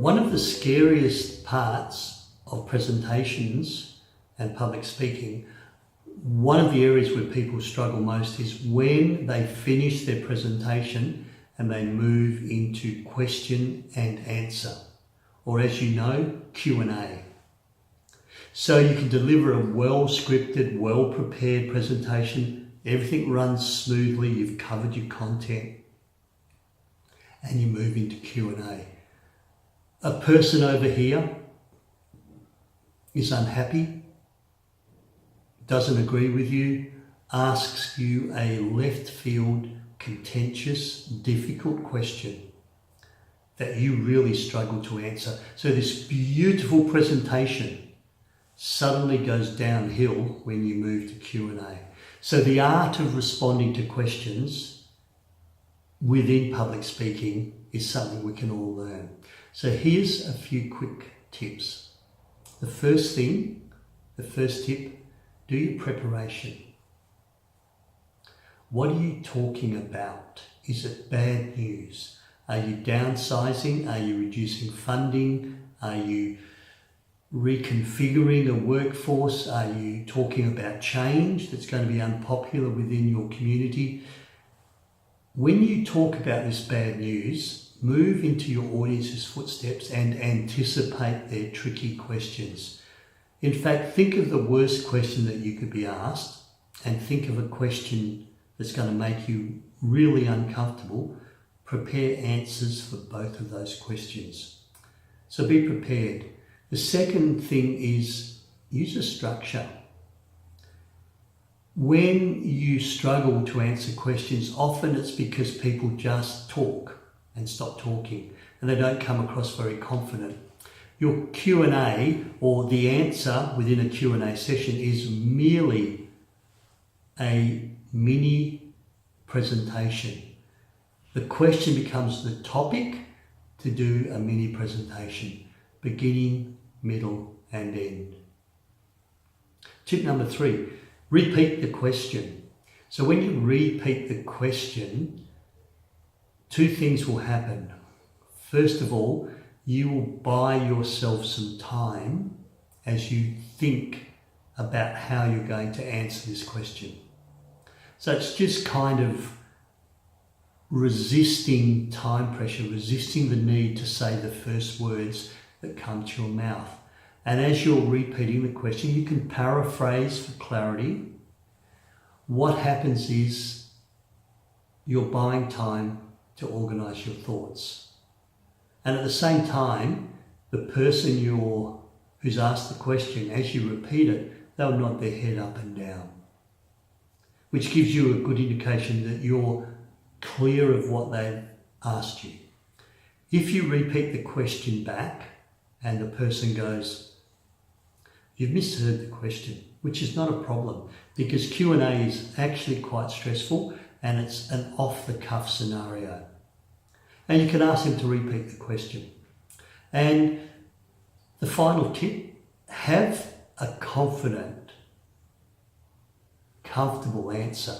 One of the scariest parts of presentations and public speaking, one of the areas where people struggle most is when they finish their presentation and they move into question and answer, or as you know, Q&A. So you can deliver a well-scripted, well-prepared presentation, everything runs smoothly, you've covered your content, and you move into Q&A. A person over here is unhappy, doesn't agree with you, asks you a left field, contentious, difficult question that you really struggle to answer. So this beautiful presentation suddenly goes downhill when you move to Q&A. So the art of responding to questions within public speaking is something we can all learn. So here's a few quick tips. The first tip, do your preparation. What are you talking about? Is it bad news? Are you downsizing? Are you reducing funding? Are you reconfiguring a workforce? Are you talking about change that's going to be unpopular within your community? When you talk about this bad news, move into your audience's footsteps and anticipate their tricky questions. In fact, think of the worst question that you could be asked and think of a question that's going to make you really uncomfortable. Prepare answers for both of those questions. So be prepared. The second thing is use a structure. When you struggle to answer questions, often it's because people just talk and stop talking and they don't come across very confident. Your Q&A or the answer within a Q&A session is merely a mini presentation. The question becomes the topic to do a mini presentation, beginning, middle and end. Tip number 3, repeat the question. So when you repeat the question, 2 things will happen. First of all, you will buy yourself some time as you think about how you're going to answer this question. So it's just kind of resisting time pressure, resisting the need to say the first words that come to your mouth. And as you're repeating the question, you can paraphrase for clarity. What happens is you're buying time to organise your thoughts. And at the same time, the person who's asked the question, as you repeat it, they'll nod their head up and down, which gives you a good indication that you're clear of what they've asked you. If you repeat the question back and the person goes, "You've misheard the question," which is not a problem because Q&A is actually quite stressful and it's an off-the-cuff scenario. And you can ask them to repeat the question. And the final tip, have a confident, comfortable answer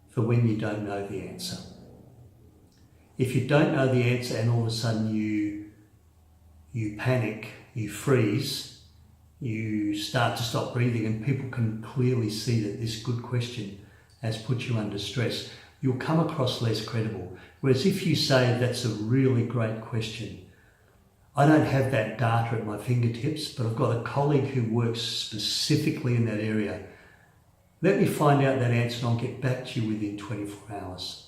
for when you don't know the answer. If you don't know the answer and all of a sudden you panic, you freeze, you start to stop breathing and people can clearly see that this good question has put you under stress, you'll come across less credible. Whereas if you say, "That's a really great question. I don't have that data at my fingertips, but I've got a colleague who works specifically in that area. Let me find out that answer and I'll get back to you within 24 hours.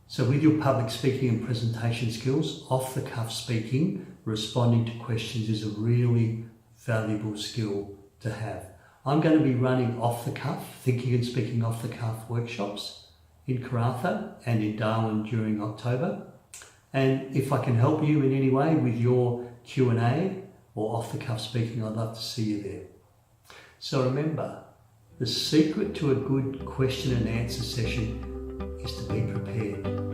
So with your public speaking and presentation skills, off-the-cuff speaking, responding to questions is a really valuable skill to have. I'm going to be running off-the-cuff, thinking and speaking off-the-cuff workshops in Karratha and in Darwin during October. And if I can help you in any way with your Q&A or off-the-cuff speaking, I'd love to see you there. So remember, the secret to a good question and answer session is to be prepared.